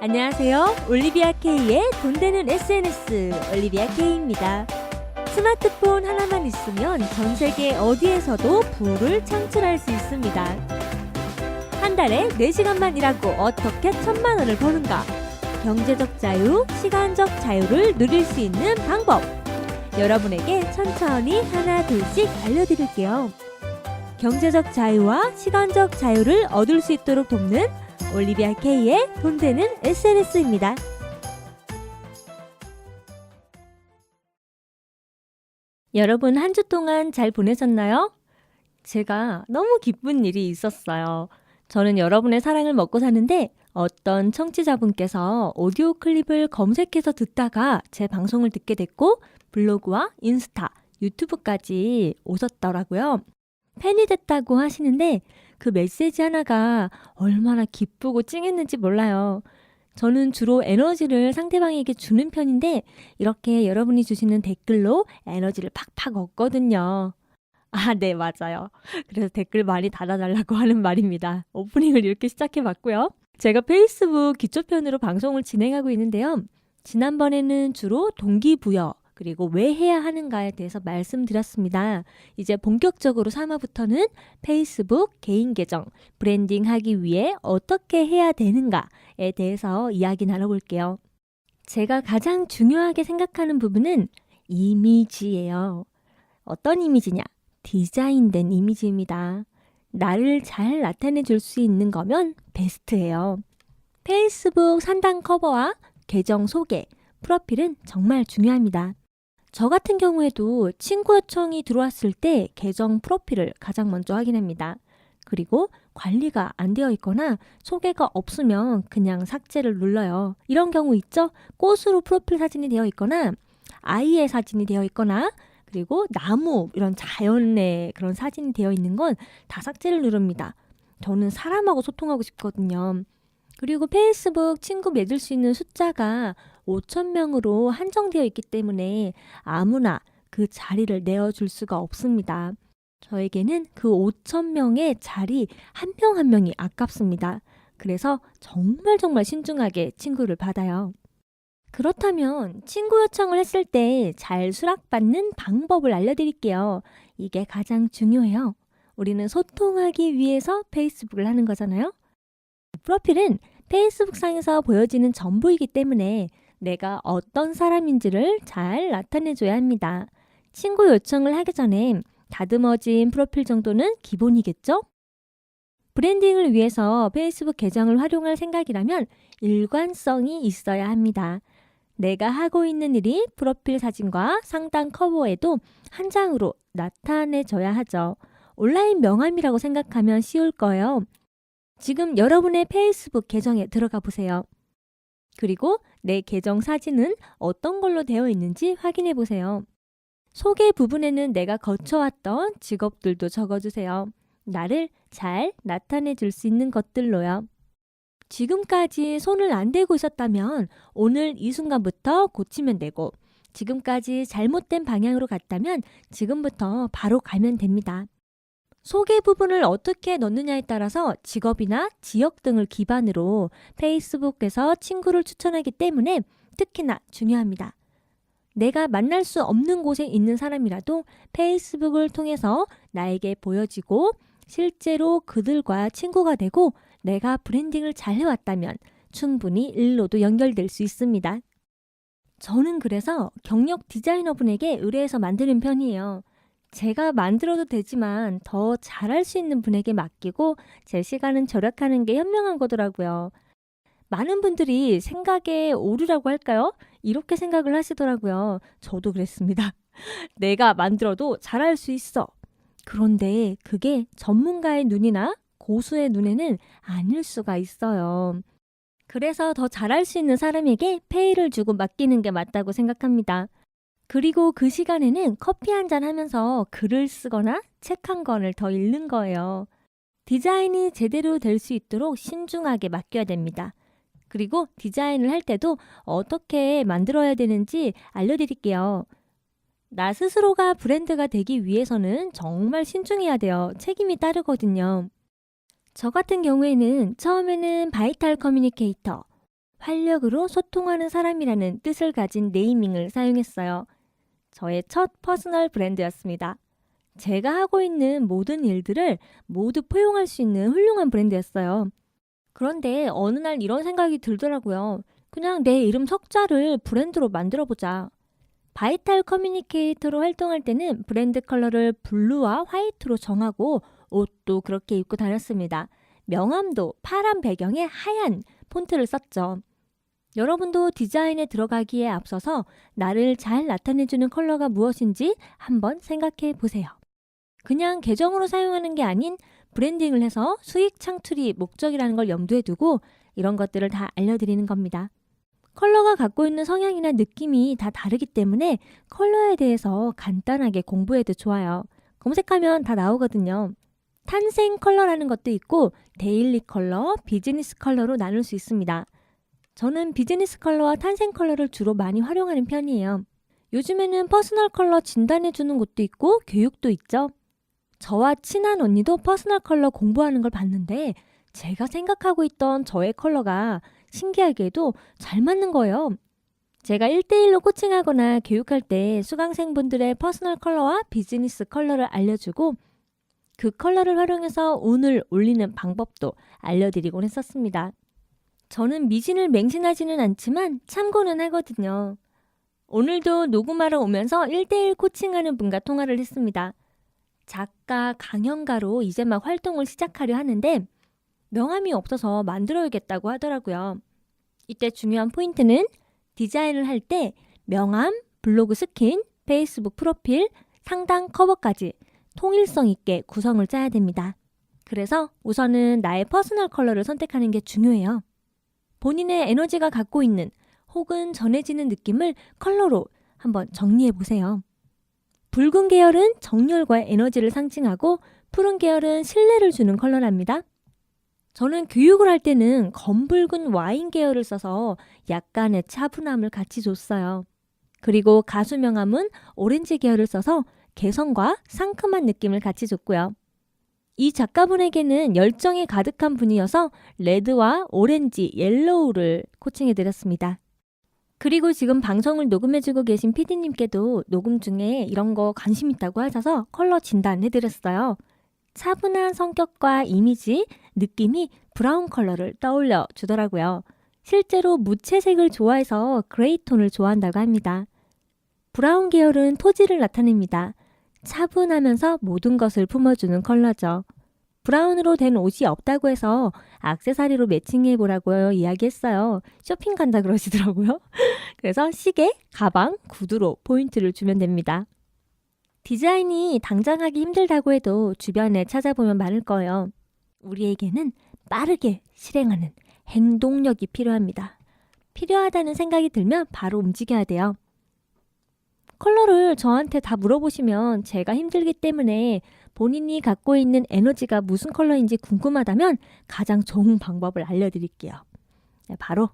안녕하세요. 올리비아 K의 돈 되는 SNS 올리비아 K입니다. 스마트폰 하나만 있으면 전 세계 어디에서도 부를 창출할 수 있습니다. 한 달에 4시간만 일하고 어떻게 1,000만 원을 버는가? 경제적 자유, 시간적 자유를 누릴 수 있는 방법. 여러분에게 천천히 하나 둘씩 알려드릴게요. 경제적 자유와 시간적 자유를 얻을 수 있도록 돕는 올리비아 K의 돈 되는 SNS입니다. 여러분 한 주 동안 잘 보내셨나요? 제가 너무 기쁜 일이 있었어요. 저는 여러분의 사랑을 먹고 사는데 어떤 청취자분께서 오디오 클립을 검색해서 듣다가 제 방송을 듣게 됐고 블로그와 인스타, 유튜브까지 오셨더라고요. 팬이 됐다고 하시는데 그 메시지 하나가 얼마나 기쁘고 찡했는지 몰라요. 저는 주로 에너지를 상대방에게 주는 편인데 이렇게 여러분이 주시는 댓글로 에너지를 팍팍 얻거든요. 아, 네, 맞아요. 그래서 댓글 많이 달아달라고 하는 말입니다. 오프닝을 이렇게 시작해봤고요. 제가 페이스북 기초편으로 방송을 진행하고 있는데요. 지난번에는 주로 동기부여 그리고 왜 해야 하는가에 대해서 말씀드렸습니다. 이제 본격적으로 3화부터는 페이스북 개인 계정 브랜딩하기 위해 어떻게 해야 되는가에 대해서 이야기 나눠볼게요. 제가 가장 중요하게 생각하는 부분은 이미지예요. 어떤 이미지냐? 디자인된 이미지입니다. 나를 잘 나타내 줄 수 있는 거면 베스트예요. 페이스북 상단 커버와 계정 소개, 프로필은 정말 중요합니다. 저 같은 경우에도 친구 요청이 들어왔을 때 계정 프로필을 가장 먼저 확인합니다. 그리고 관리가 안 되어 있거나 소개가 없으면 그냥 삭제를 눌러요. 이런 경우 있죠? 꽃으로 프로필 사진이 되어 있거나 아이의 사진이 되어 있거나 그리고 나무 이런 자연의 그런 사진이 되어 있는 건 다 삭제를 누릅니다. 저는 사람하고 소통하고 싶거든요. 그리고 페이스북 친구 맺을 수 있는 숫자가 5,000명으로 한정되어 있기 때문에 아무나 그 자리를 내어줄 수가 없습니다. 저에게는 그 5,000명의 자리 한 명 한 명이 아깝습니다. 그래서 정말 신중하게 친구를 받아요. 그렇다면 친구 요청을 했을 때 잘 수락받는 방법을 알려드릴게요. 이게 가장 중요해요. 우리는 소통하기 위해서 페이스북을 하는 거잖아요. 프로필은 페이스북 상에서 보여지는 전부이기 때문에 내가 어떤 사람인지를 잘 나타내줘야 합니다. 친구 요청을 하기 전에 다듬어진 프로필 정도는 기본이겠죠? 브랜딩을 위해서 페이스북 계정을 활용할 생각이라면 일관성이 있어야 합니다. 내가 하고 있는 일이 프로필 사진과 상단 커버에도 한 장으로 나타내줘야 하죠. 온라인 명함이라고 생각하면 쉬울 거예요. 지금 여러분의 페이스북 계정에 들어가 보세요. 그리고 내 계정 사진은 어떤 걸로 되어 있는지 확인해 보세요. 소개 부분에는 내가 거쳐왔던 직업들도 적어주세요. 나를 잘 나타내 줄 수 있는 것들로요. 지금까지 손을 안 대고 있었다면 오늘 이 순간부터 고치면 되고 지금까지 잘못된 방향으로 갔다면 지금부터 바로 가면 됩니다. 소개 부분을 어떻게 넣느냐에 따라서 직업이나 지역 등을 기반으로 페이스북에서 친구를 추천하기 때문에 특히나 중요합니다. 내가 만날 수 없는 곳에 있는 사람이라도 페이스북을 통해서 나에게 보여지고 실제로 그들과 친구가 되고 내가 브랜딩을 잘 해왔다면 충분히 일로도 연결될 수 있습니다. 저는 그래서 경력 디자이너분에게 의뢰해서 만드는 편이에요. 제가 만들어도 되지만 더 잘할 수 있는 분에게 맡기고 제 시간은 절약하는 게 현명한 거더라고요. 많은 분들이 생각에 오류라고 할까요? 이렇게 생각을 하시더라고요. 저도 그랬습니다. 내가 만들어도 잘할 수 있어. 그런데 그게 전문가의 눈이나 고수의 눈에는 아닐 수가 있어요. 그래서 더 잘할 수 있는 사람에게 페이를 주고 맡기는 게 맞다고 생각합니다. 그리고 그 시간에는 커피 한잔 하면서 글을 쓰거나 책 한 권을 더 읽는 거예요. 디자인이 제대로 될 수 있도록 신중하게 맡겨야 됩니다. 그리고 디자인을 할 때도 어떻게 만들어야 되는지 알려드릴게요. 나 스스로가 브랜드가 되기 위해서는 정말 신중해야 돼요. 책임이 따르거든요. 저 같은 경우에는 처음에는 바이탈 커뮤니케이터, 활력으로 소통하는 사람이라는 뜻을 가진 네이밍을 사용했어요. 저의 첫 퍼스널 브랜드였습니다. 제가 하고 있는 모든 일들을 모두 포용할 수 있는 훌륭한 브랜드였어요. 그런데 어느 날 이런 생각이 들더라고요. 그냥 내 이름 석자를 브랜드로 만들어보자. 바이탈 커뮤니케이터로 활동할 때는 브랜드 컬러를 블루와 화이트로 정하고 옷도 그렇게 입고 다녔습니다. 명함도 파란 배경에 하얀 폰트를 썼죠. 여러분도 디자인에 들어가기에 앞서서 나를 잘 나타내주는 컬러가 무엇인지 한번 생각해 보세요. 그냥 계정으로 사용하는 게 아닌 브랜딩을 해서 수익 창출이 목적이라는 걸 염두에 두고 이런 것들을 다 알려드리는 겁니다. 컬러가 갖고 있는 성향이나 느낌이 다 다르기 때문에 컬러에 대해서 간단하게 공부해도 좋아요. 검색하면 다 나오거든요. 탄생 컬러라는 것도 있고 데일리 컬러, 비즈니스 컬러로 나눌 수 있습니다. 저는 비즈니스 컬러와 탄생 컬러를 주로 많이 활용하는 편이에요. 요즘에는 퍼스널 컬러 진단해주는 곳도 있고 교육도 있죠. 저와 친한 언니도 퍼스널 컬러 공부하는 걸 봤는데 제가 생각하고 있던 저의 컬러가 신기하게도 잘 맞는 거예요. 제가 1대1로 코칭하거나 교육할 때 수강생분들의 퍼스널 컬러와 비즈니스 컬러를 알려주고 그 컬러를 활용해서 운을 올리는 방법도 알려드리곤 했었습니다. 저는 미진을 맹신하지는 않지만 참고는 하거든요. 오늘도 녹음하러 오면서 1대1 코칭하는 분과 통화를 했습니다. 작가, 강연가로 이제 막 활동을 시작하려 하는데 명함이 없어서 만들어야겠다고 하더라고요. 이때 중요한 포인트는 디자인을 할 때 명함, 블로그 스킨, 페이스북 프로필, 상단 커버까지 통일성 있게 구성을 짜야 됩니다. 그래서 우선은 나의 퍼스널 컬러를 선택하는 게 중요해요. 본인의 에너지가 갖고 있는 혹은 전해지는 느낌을 컬러로 한번 정리해 보세요. 붉은 계열은 정열과 에너지를 상징하고 푸른 계열은 신뢰를 주는 컬러랍니다. 저는 교육을 할 때는 검붉은 와인 계열을 써서 약간의 차분함을 같이 줬어요. 그리고 가수 명함은 오렌지 계열을 써서 개성과 상큼한 느낌을 같이 줬고요. 이 작가분에게는 열정이 가득한 분이어서 레드와 오렌지, 옐로우를 코칭해드렸습니다. 그리고 지금 방송을 녹음해주고 계신 PD님께도 녹음 중에 이런 거 관심 있다고 하셔서 컬러 진단해드렸어요. 차분한 성격과 이미지, 느낌이 브라운 컬러를 떠올려 주더라고요. 실제로 무채색을 좋아해서 그레이 톤을 좋아한다고 합니다. 브라운 계열은 토지를 나타냅니다. 차분하면서 모든 것을 품어주는 컬러죠. 브라운으로 된 옷이 없다고 해서 액세서리로 매칭해보라고 이야기했어요. 쇼핑 간다 그러시더라고요. 그래서 시계, 가방, 구두로 포인트를 주면 됩니다. 디자인이 당장 하기 힘들다고 해도 주변에 찾아보면 많을 거예요. 우리에게는 빠르게 실행하는 행동력이 필요합니다. 필요하다는 생각이 들면 바로 움직여야 돼요. 컬러를 저한테 다 물어보시면 제가 힘들기 때문에 본인이 갖고 있는 에너지가 무슨 컬러인지 궁금하다면 가장 좋은 방법을 알려드릴게요. 바로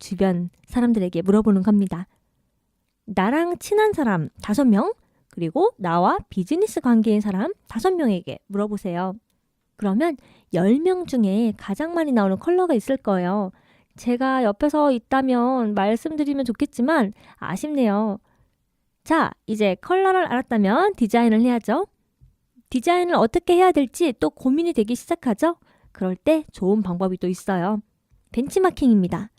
주변 사람들에게 물어보는 겁니다. 나랑 친한 사람 5명, 그리고 나와 비즈니스 관계인 사람 5명에게 물어보세요. 그러면 10명 중에 가장 많이 나오는 컬러가 있을 거예요. 제가 옆에서 있다면 말씀드리면 좋겠지만 아쉽네요. 자, 이제 컬러를 알았다면 디자인을 해야죠. 디자인을 어떻게 해야 될지 또 고민이 되기 시작하죠. 그럴 때 좋은 방법이 또 있어요. 벤치마킹입니다.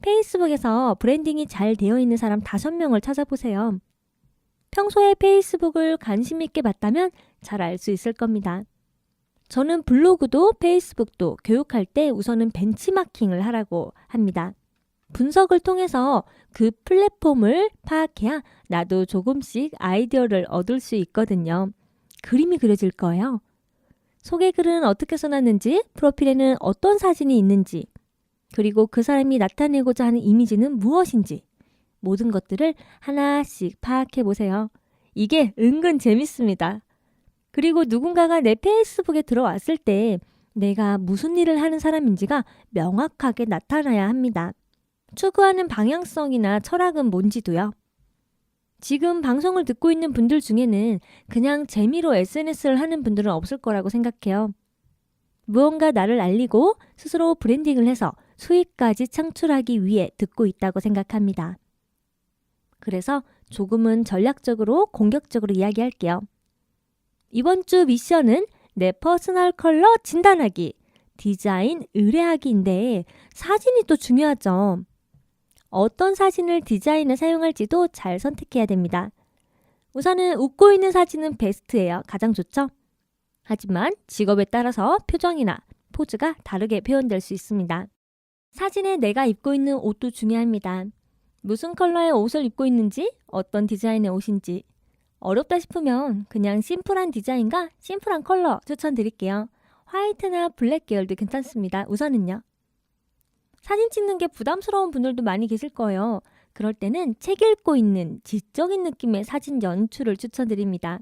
페이스북에서 브랜딩이 잘 되어 있는 사람 5명을 찾아보세요. 평소에 페이스북을 관심 있게 봤다면 잘 알 수 있을 겁니다. 저는 블로그도 페이스북도 교육할 때 우선은 벤치마킹을 하라고 합니다. 분석을 통해서 그 플랫폼을 파악해야 나도 조금씩 아이디어를 얻을 수 있거든요. 그림이 그려질 거예요. 소개글은 어떻게 써놨는지, 프로필에는 어떤 사진이 있는지, 그리고 그 사람이 나타내고자 하는 이미지는 무엇인지 모든 것들을 하나씩 파악해 보세요. 이게 은근 재밌습니다. 그리고 누군가가 내 페이스북에 들어왔을 때 내가 무슨 일을 하는 사람인지가 명확하게 나타나야 합니다. 추구하는 방향성이나 철학은 뭔지도요. 지금 방송을 듣고 있는 분들 중에는 그냥 재미로 SNS를 하는 분들은 없을 거라고 생각해요. 무언가 나를 알리고 스스로 브랜딩을 해서 수익까지 창출하기 위해 듣고 있다고 생각합니다. 그래서 조금은 전략적으로 공격적으로 이야기할게요. 이번 주 미션은 내 퍼스널 컬러 진단하기, 디자인 의뢰하기인데 사진이 또 중요하죠. 어떤 사진을 디자인에 사용할지도 잘 선택해야 됩니다. 우선은 웃고 있는 사진은 베스트예요. 가장 좋죠? 하지만 직업에 따라서 표정이나 포즈가 다르게 표현될 수 있습니다. 사진에 내가 입고 있는 옷도 중요합니다. 무슨 컬러의 옷을 입고 있는지, 어떤 디자인의 옷인지. 어렵다 싶으면 그냥 심플한 디자인과 심플한 컬러 추천드릴게요. 화이트나 블랙 계열도 괜찮습니다. 우선은요. 사진 찍는 게 부담스러운 분들도 많이 계실 거예요. 그럴 때는 책 읽고 있는 지적인 느낌의 사진 연출을 추천드립니다.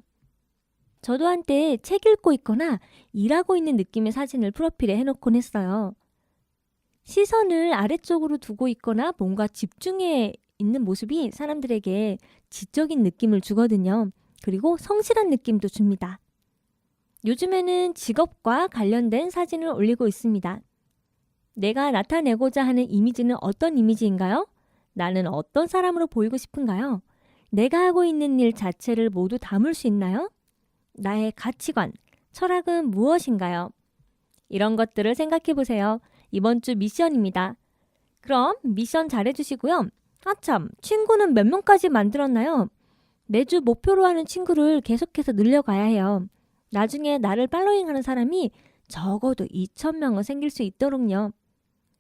저도 한때 책 읽고 있거나 일하고 있는 느낌의 사진을 프로필에 해놓곤 했어요. 시선을 아래쪽으로 두고 있거나 뭔가 집중해 있는 모습이 사람들에게 지적인 느낌을 주거든요. 그리고 성실한 느낌도 줍니다. 요즘에는 직업과 관련된 사진을 올리고 있습니다. 내가 나타내고자 하는 이미지는 어떤 이미지인가요? 나는 어떤 사람으로 보이고 싶은가요? 내가 하고 있는 일 자체를 모두 담을 수 있나요? 나의 가치관, 철학은 무엇인가요? 이런 것들을 생각해 보세요. 이번 주 미션입니다. 그럼 미션 잘해주시고요. 아참, 친구는 몇 명까지 만들었나요? 매주 목표로 하는 친구를 계속해서 늘려가야 해요. 나중에 나를 팔로잉하는 사람이 적어도 2,000명은 생길 수 있도록요.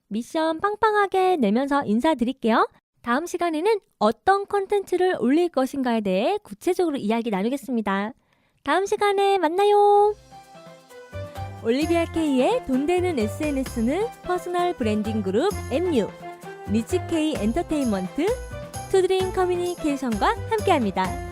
미션 빵빵하게 내면서 인사드릴게요. 다음 시간에는 어떤 콘텐츠를 올릴 것인가에 대해 구체적으로 이야기 나누겠습니다. 다음 시간에 만나요. 올리비아 K의 돈 되는 SNS는 퍼스널 브랜딩 그룹 MU, 리치 K 엔터테인먼트, 투드림 커뮤니케이션과 함께합니다.